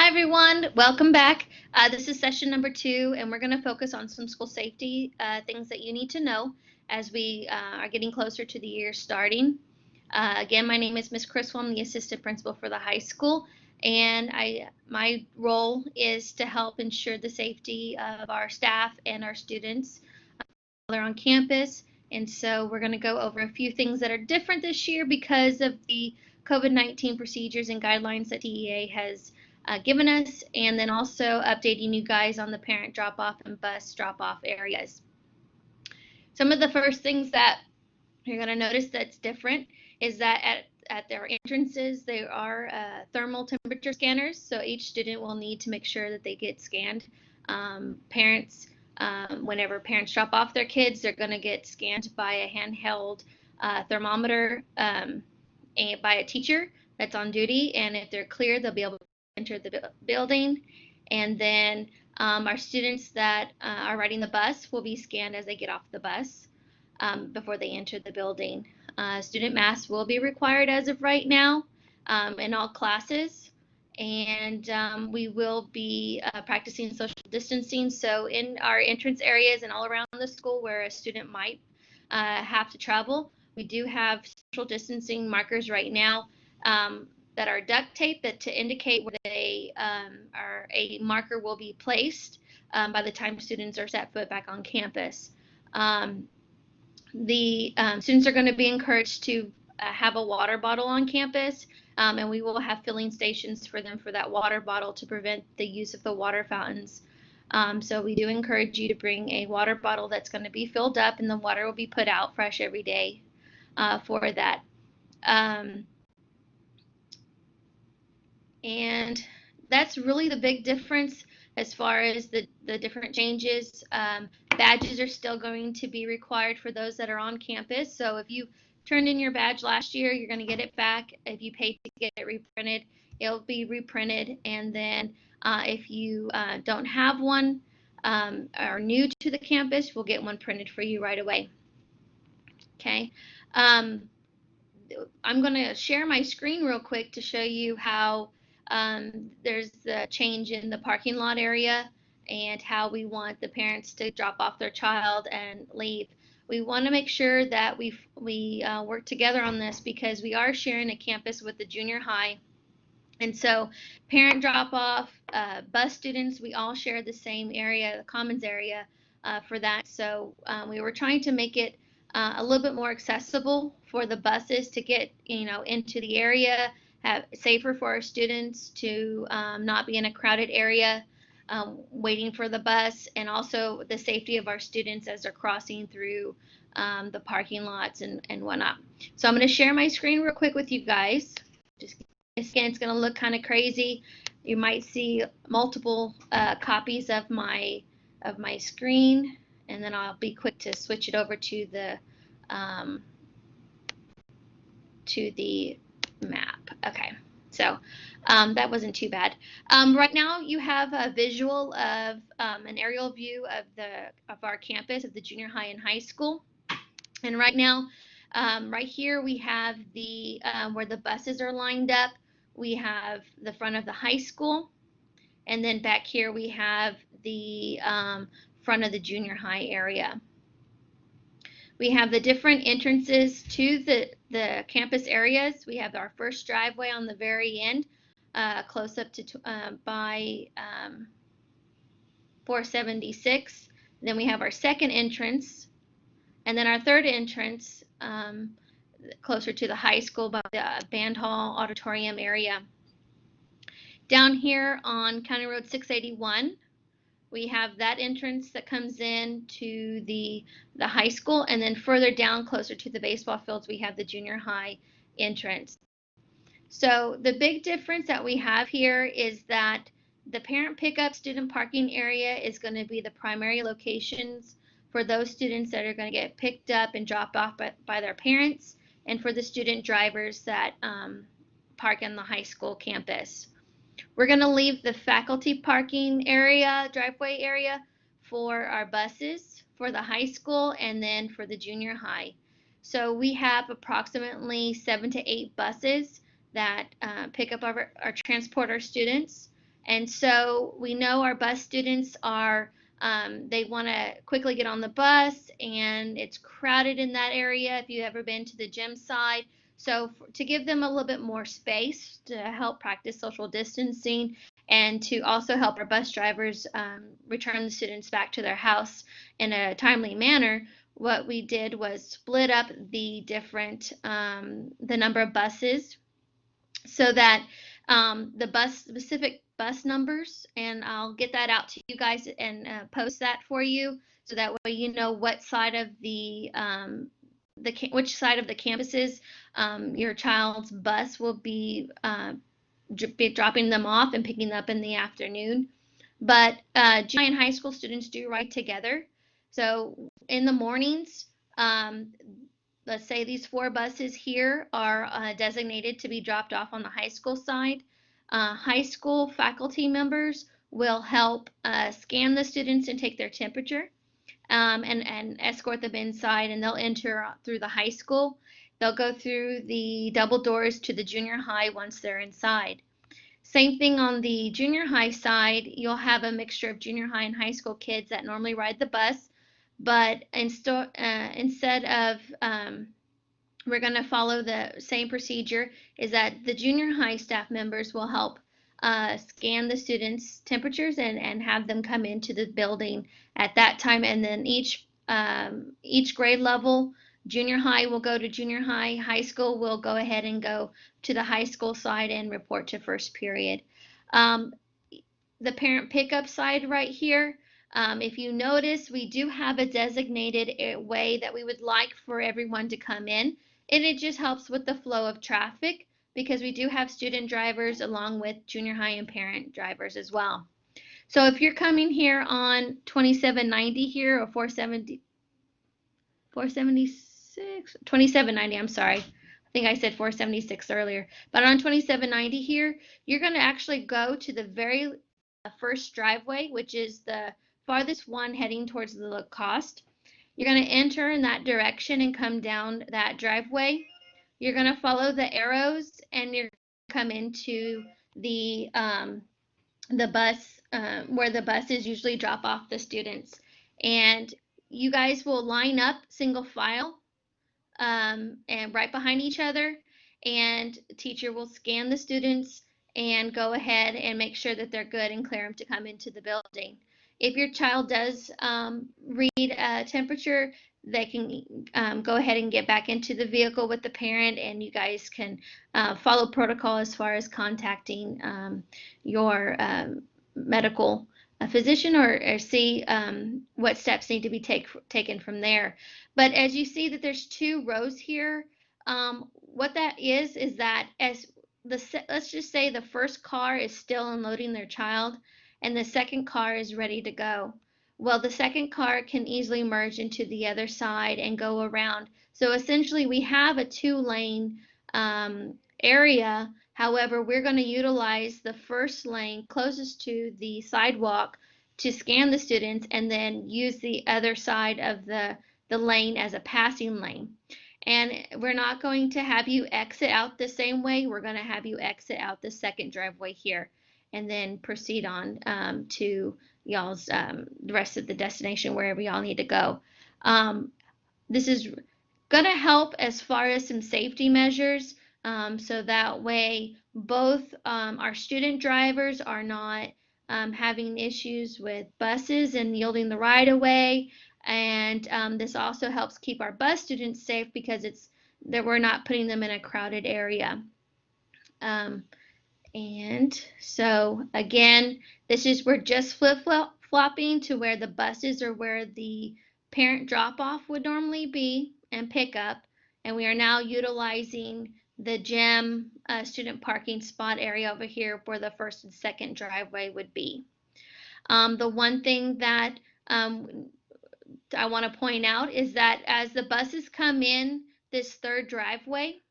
Hi everyone, welcome back. This is session number 2, and we're going to focus on some school safety things that you need to know as we are getting closer to the year starting. Again, my name is Miss Criswell. I'm the assistant principal for the high school, and my role is to help ensure the safety of our staff and our students while they're on campus. And so we're going to go over a few things that are different this year because of the COVID-19 procedures and guidelines that TEA has given us, and then also updating you guys on the parent drop-off and bus drop-off areas. Some of the first things that you're going to notice that's different is that at their entrances, there are thermal temperature scanners, so each student will need to make sure that they get scanned. Whenever parents drop off their kids, they're going to get scanned by a handheld thermometer and by a teacher that's on duty, and if they're clear, they'll be able to enter the building. And then our students that are riding the bus will be scanned as they get off the bus before they enter the building. Student masks will be required as of right now in all classes, and we will be practicing social distancing. So in our entrance areas and all around the school where a student might have to travel, we do have social distancing markers right now that are duct taped to indicate where a marker will be placed by the time students are set foot back on campus. The students are going to be encouraged to have a water bottle on campus, and we will have filling stations for them for that water bottle to prevent the use of the water fountains. So we do encourage you to bring a water bottle that's going to be filled up, and the water will be put out fresh every day for that. And that's really the big difference as far as the different changes. Badges are still going to be required for those that are on campus. So if you turned in your badge last year, you're going to get it back. If you paid to get it reprinted, it'll be reprinted. And then if you don't have one or are new to the campus, we'll get one printed for you right away. Okay. I'm going to share my screen real quick to show you how there's the change in the parking lot area and how we want the parents to drop off their child and leave. We want to make sure that we work together on this because we are sharing a campus with the junior high. And so parent drop off, bus students, we all share the same area, the commons area for that. So we were trying to make it a little bit more accessible for the buses to get, into the area, have safer for our students to not be in a crowded area waiting for the bus, and also the safety of our students as they're crossing through the parking lots and whatnot. So I'm going to share my screen real quick with you guys. Again, it's going to look kind of crazy. You might see multiple copies of my screen, and then I'll be quick to switch it over to the map. Okay, so that wasn't too bad. Right now, you have a visual of an aerial view of our campus, of the junior high and high school. And right now, right here, we have the where the buses are lined up. We have the front of the high school, and then back here we have the front of the junior high area. We have the different entrances to the campus areas. We have our first driveway on the very end, close up to by 476. Then we have our second entrance, and then our third entrance closer to the high school by the band hall auditorium area. Down here on County Road 681, we have that entrance that comes in to the high school, and then further down closer to the baseball fields, we have the junior high entrance. So the big difference that we have here is that the parent pickup student parking area is going to be the primary locations for those students that are going to get picked up and dropped off by their parents, and for the student drivers that park on the high school campus. We're going to leave the faculty parking area, driveway area, for our buses, for the high school, and then for the junior high. So we have approximately 7 to 8 buses that pick up or transport our students, And so we know our bus students are, they want to quickly get on the bus, and it's crowded in that area if you've ever been to the gym side. So to give them a little bit more space to help practice social distancing, and to also help our bus drivers return the students back to their house in a timely manner, what we did was split up the different, the number of buses, so that the bus specific bus numbers, and I'll get that out to you guys and post that for you, so that way you know what side of the which side of the campuses your child's bus will be dropping them off and picking them up in the afternoon. But junior and high school students do ride together. So in the mornings, um, let's say these 4 buses here are designated to be dropped off on the high school side. High school faculty members will help scan the students and take their temperature, and escort them inside, and they'll enter through the high school. They'll go through the double doors to the junior high once they're inside. Same thing on the junior high side. You'll have a mixture of junior high and high school kids that normally ride the bus, but instead of we're going to follow the same procedure, is that the junior high staff members will help scan the students' temperatures, and have them come into the building at that time. And then each grade level, junior high will go to junior high, high school will go ahead and go to the high school side and report to first period. Um, the parent pickup side right here, if you notice, we do have a designated way that we would like for everyone to come in, and it just helps with the flow of traffic, because we do have student drivers along with junior high and parent drivers as well. So if you're coming here on 2790 here, or 470, 476, 2790, I'm sorry. I think I said 476 earlier. But on 2790 here, you're going to actually go to the very first driveway, which is the farthest one heading towards the Lacoste. You're going to enter in that direction and come down that driveway. You're going to follow the arrows, and you're going to come into the bus, where the buses usually drop off the students. And you guys will line up single file, and right behind each other, and the teacher will scan the students and go ahead and make sure that they're good and clear them to come into the building. If your child does read a temperature, they can go ahead and get back into the vehicle with the parent, and you guys can follow protocol as far as contacting your medical physician, or see what steps need to be taken from there. But as you see that there's 2 rows here, what that is that as let's just say the first car is still unloading their child, and the second car is ready to go. Well, the second car can easily merge into the other side and go around. So essentially, we have a 2-lane area. However, we're going to utilize the first lane closest to the sidewalk to scan the students, and then use the other side of the lane as a passing lane. And we're not going to have you exit out the same way. We're going to have you exit out the second driveway here, and then proceed on to y'all's the rest of the destination, wherever y'all need to go. This is going to help as far as some safety measures, so that way both our student drivers are not having issues with buses and yielding the right of way. And this also helps keep our bus students safe, because it's that we're not putting them in a crowded area. And so again, we're just flip-flopping to where the buses are, where the parent drop-off would normally be and pick up. And we are now utilizing the gym student parking spot area over here, where the first and second driveway would be. The one thing that I want to point out is that as the buses come in this third driveway,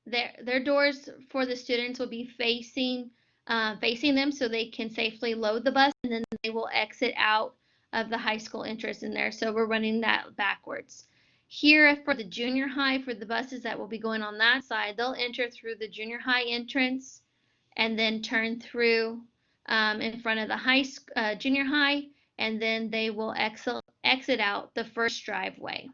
their doors for the students will be facing them, so they can safely load the bus, and then they will exit out of the high school entrance in there. So we're running that backwards. Here for the junior high, for the buses that will be going on that side, they'll enter through the junior high entrance, and then turn through in front of the junior high, and then they will exit out the first driveway.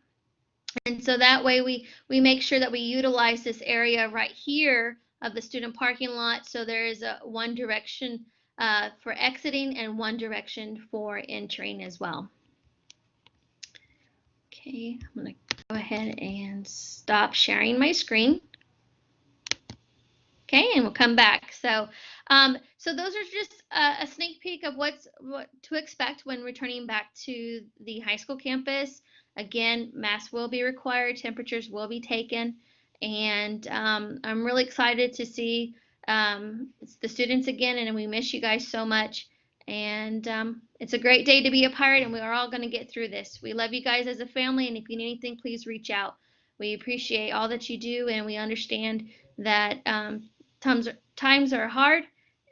And so that way we make sure that we utilize this area right here of the student parking lot. So there is a one direction for exiting and one direction for entering as well. Okay, I'm going to go ahead and stop sharing my screen. Okay, and we'll come back. So those are just a sneak peek of what to expect when returning back to the high school campus. Again, masks will be required, temperatures will be taken, and I'm really excited to see the students again, and we miss you guys so much. And it's a great day to be a part, and we are all going to get through this. We love you guys as a family, and if you need anything, please reach out. We appreciate all that you do, and we understand that times are hard,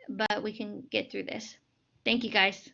but we can get through this. Thank you, guys.